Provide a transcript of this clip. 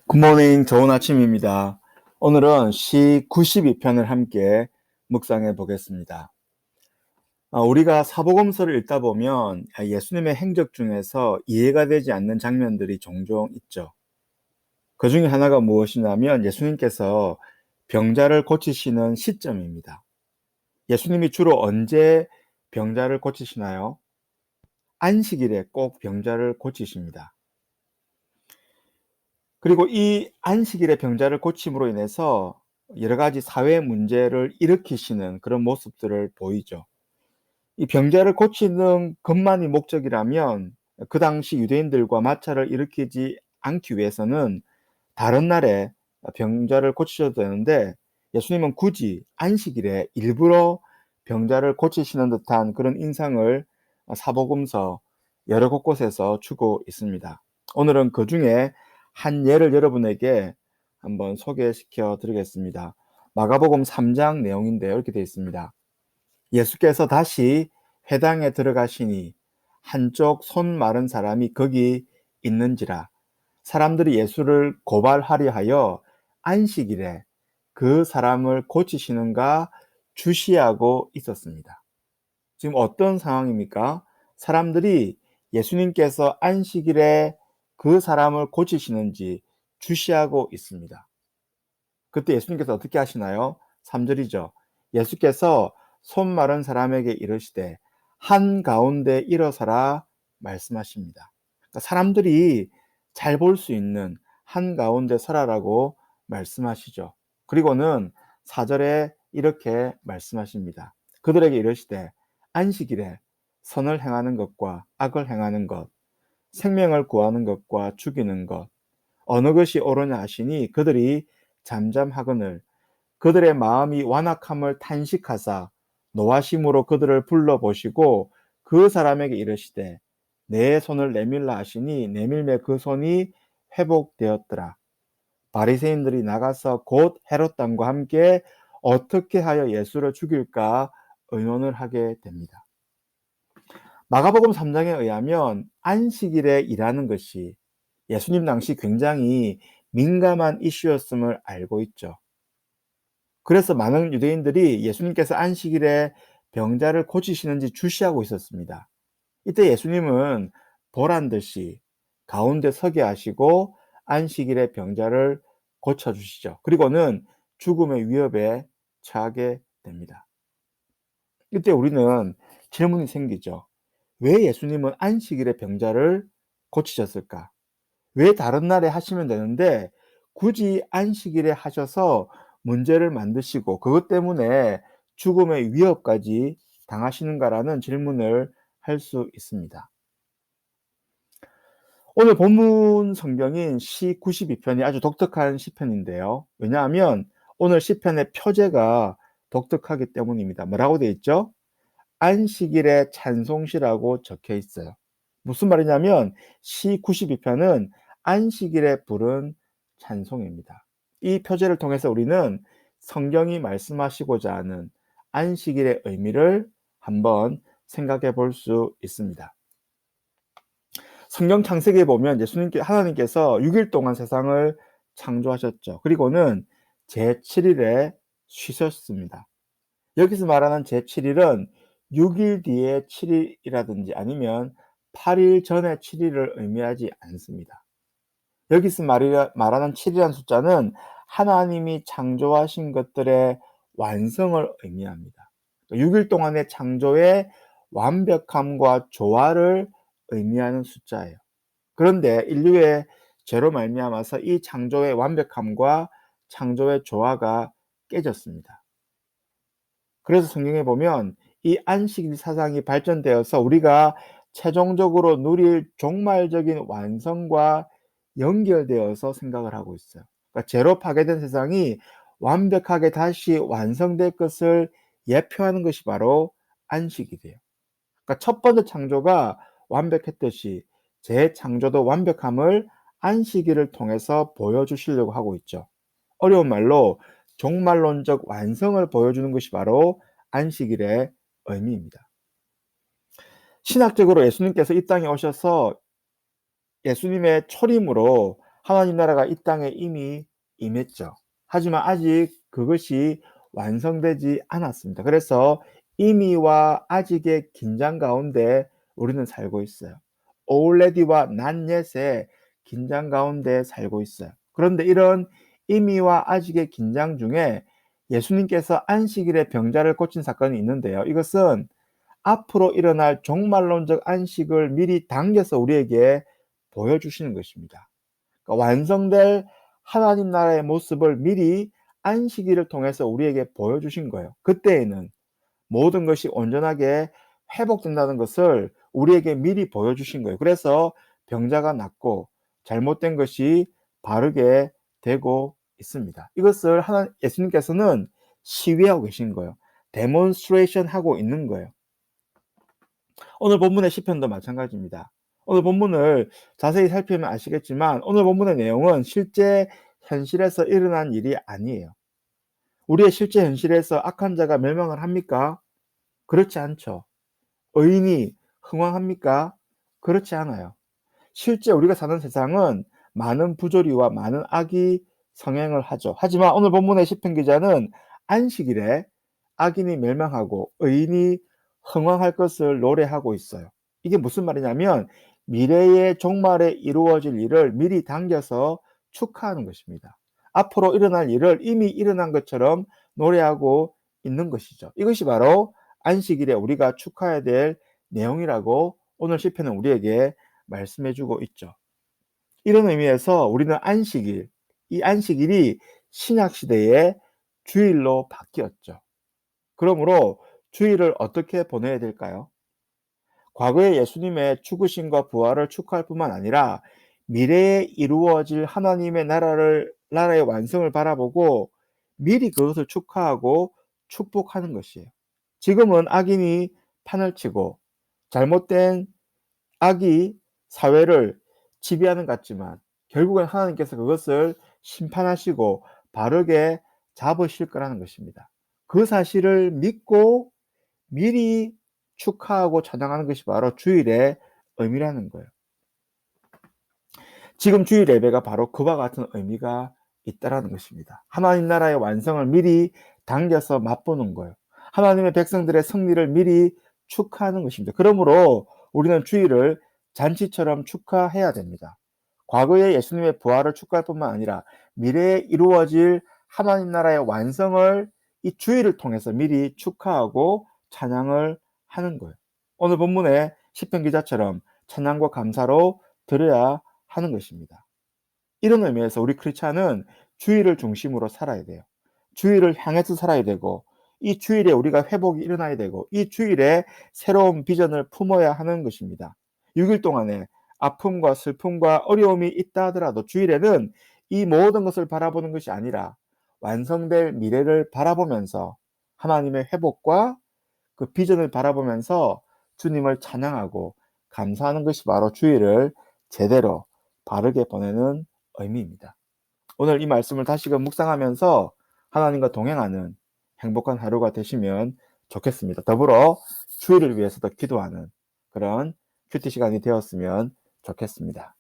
굿모닝, 좋은 아침입니다. 오늘은 시 92편을 함께 묵상해 보겠습니다. 우리가 사복음서를 읽다 보면 예수님의 행적 중에서 이해가 되지 않는 장면들이 종종 있죠. 그 중에 하나가 무엇이냐면 예수님께서 병자를 고치시는 시점입니다. 예수님이 주로 언제 병자를 고치시나요? 안식일에 꼭 병자를 고치십니다. 그리고 이 안식일의 병자를 고침으로 인해서 여러 가지 사회 문제를 일으키시는 그런 모습들을 보이죠. 이 병자를 고치는 것만이 목적이라면 그 당시 유대인들과 마찰을 일으키지 않기 위해서는 다른 날에 병자를 고치셔도 되는데 예수님은 굳이 안식일에 일부러 병자를 고치시는 듯한 그런 인상을 사복음서 여러 곳곳에서 주고 있습니다. 오늘은 그 중에 한 예를 여러분에게 한번 소개시켜 드리겠습니다. 마가복음 3장 내용인데요. 이렇게 되어 있습니다. 예수께서 다시 회당에 들어가시니 한쪽 손 마른 사람이 거기 있는지라 사람들이 예수를 고발하려 하여 안식일에 그 사람을 고치시는가 주시하고 있었습니다. 지금 어떤 상황입니까? 사람들이 예수님께서 안식일에 그 사람을 고치시는지 주시하고 있습니다. 그때 예수님께서 어떻게 하시나요? 3절이죠. 예수께서 손 마른 사람에게 이르시되 한가운데 일어서라 말씀하십니다. 그러니까 사람들이 잘 볼 수 있는 한가운데 서라라고 말씀하시죠. 그리고는 4절에 이렇게 말씀하십니다. 그들에게 이르시되 안식일에 선을 행하는 것과 악을 행하는 것, 생명을 구하는 것과 죽이는 것, 어느 것이 옳으냐 하시니 그들이 잠잠하거늘 그들의 마음이 완악함을 탄식하사 노하심으로 그들을 불러보시고 그 사람에게 이르시되 내 손을 내밀라 하시니 내밀매 그 손이 회복되었더라. 바리새인들이 나가서 곧 헤롯 왕과 함께 어떻게 하여 예수를 죽일까 의논을 하게 됩니다. 마가복음 3장에 의하면 안식일에 일하는 것이 예수님 당시 굉장히 민감한 이슈였음을 알고 있죠. 그래서 많은 유대인들이 예수님께서 안식일에 병자를 고치시는지 주시하고 있었습니다. 이때 예수님은 보란 듯이 가운데 서게 하시고 안식일에 병자를 고쳐주시죠. 그리고는 죽음의 위협에 처하게 됩니다. 이때 우리는 질문이 생기죠. 왜 예수님은 안식일에 병자를 고치셨을까? 왜 다른 날에 하시면 되는데 굳이 안식일에 하셔서 문제를 만드시고 그것 때문에 죽음의 위협까지 당하시는가라는 질문을 할 수 있습니다. 오늘 본문 성경인 시 92편이 아주 독특한 시편인데요. 왜냐하면 오늘 시편의 표제가 독특하기 때문입니다. 뭐라고 되어 있죠? 안식일의 찬송시라고 적혀 있어요. 무슨 말이냐면 시 92편은 안식일에 부른 찬송입니다. 이 표제를 통해서 우리는 성경이 말씀하시고자 하는 안식일의 의미를 한번 생각해 볼 수 있습니다. 성경 창세기에 보면 하나님께서 6일 동안 세상을 창조하셨죠. 그리고는 제7일에 쉬셨습니다. 여기서 말하는 제7일은 6일 뒤에 7일이라든지 아니면 8일 전에 7일을 의미하지 않습니다. 여기서 말하는 7이라는 숫자는 하나님이 창조하신 것들의 완성을 의미합니다. 6일 동안의 창조의 완벽함과 조화를 의미하는 숫자예요. 그런데 인류의 죄로 말미암아서 이 창조의 완벽함과 창조의 조화가 깨졌습니다. 그래서 성경에 보면 이 안식일 사상이 발전되어서 우리가 최종적으로 누릴 종말적인 완성과 연결되어서 생각을 하고 있어요. 그러니까 죄로 파괴된 세상이 완벽하게 다시 완성될 것을 예표하는 것이 바로 안식일이에요. 그러니까 첫 번째 창조가 완벽했듯이 재창조도 완벽함을 안식일을 통해서 보여주시려고 하고 있죠. 어려운 말로 종말론적 완성을 보여주는 것이 바로 안식일의 의미입니다. 신학적으로 예수님께서 이 땅에 오셔서 예수님의 초림으로 하나님 나라가 이 땅에 이미 임했죠. 하지만 아직 그것이 완성되지 않았습니다. 그래서 이미와 아직의 긴장 가운데 우리는 살고 있어요. already와 not yet의 긴장 가운데 살고 있어요. 그런데 이런 이미와 아직의 긴장 중에 예수님께서 안식일에 병자를 고친 사건이 있는데요. 이것은 앞으로 일어날 종말론적 안식을 미리 당겨서 우리에게 보여주시는 것입니다. 그러니까 완성될 하나님 나라의 모습을 미리 안식일을 통해서 우리에게 보여주신 거예요. 그때에는 모든 것이 온전하게 회복된다는 것을 우리에게 미리 보여주신 거예요. 그래서 병자가 낫고 잘못된 것이 바르게 되고 있습니다. 이것을 예수님께서는 시위하고 계신 거예요. 데몬스트레이션 하고 있는 거예요. 오늘 본문의 시편도 마찬가지입니다. 오늘 본문을 자세히 살피면 아시겠지만 오늘 본문의 내용은 실제 현실에서 일어난 일이 아니에요. 우리의 실제 현실에서 악한 자가 멸망을 합니까? 그렇지 않죠. 의인이 흥왕합니까? 그렇지 않아요. 실제 우리가 사는 세상은 많은 부조리와 많은 악이 성행을 하죠. 하지만 오늘 본문의 시편 기자는 안식일에 악인이 멸망하고 의인이 흥왕할 것을 노래하고 있어요. 이게 무슨 말이냐면 미래의 종말에 이루어질 일을 미리 당겨서 축하하는 것입니다. 앞으로 일어날 일을 이미 일어난 것처럼 노래하고 있는 것이죠. 이것이 바로 안식일에 우리가 축하해야 될 내용이라고 오늘 시편은 우리에게 말씀해 주고 있죠. 이런 의미에서 우리는 안식일, 이 안식일이 신약 시대의 주일로 바뀌었죠. 그러므로 주일을 어떻게 보내야 될까요? 과거에 예수님의 죽으심과 부활을 축하할 뿐만 아니라 미래에 이루어질 하나님의 나라의 완성을 바라보고 미리 그것을 축하하고 축복하는 것이에요. 지금은 악인이 판을 치고 잘못된 악이 사회를 지배하는 것 같지만 결국엔 하나님께서 그것을 심판하시고 바르게 잡으실 거라는 것입니다. 그 사실을 믿고 미리 축하하고 찬양하는 것이 바로 주일의 의미라는 거예요. 지금 주일 예배가 바로 그와 같은 의미가 있다라는 것입니다. 하나님 나라의 완성을 미리 당겨서 맛보는 거예요. 하나님의 백성들의 승리를 미리 축하하는 것입니다. 그러므로 우리는 주일을 잔치처럼 축하해야 됩니다. 과거에 예수님의 부활을 축하할 뿐만 아니라 미래에 이루어질 하나님 나라의 완성을 이 주일을 통해서 미리 축하하고 찬양을 하는 거예요. 오늘 본문의 시편 기자처럼 찬양과 감사로 드려야 하는 것입니다. 이런 의미에서 우리 크리스찬은 주일을 중심으로 살아야 돼요. 주일을 향해서 살아야 되고 이 주일에 우리가 회복이 일어나야 되고 이 주일에 새로운 비전을 품어야 하는 것입니다. 6일 동안에 아픔과 슬픔과 어려움이 있다 하더라도 주일에는 이 모든 것을 바라보는 것이 아니라 완성될 미래를 바라보면서 하나님의 회복과 그 비전을 바라보면서 주님을 찬양하고 감사하는 것이 바로 주일을 제대로 바르게 보내는 의미입니다. 오늘 이 말씀을 다시금 묵상하면서 하나님과 동행하는 행복한 하루가 되시면 좋겠습니다. 더불어 주일을 위해서도 기도하는 그런 큐티 시간이 되었으면 좋겠습니다.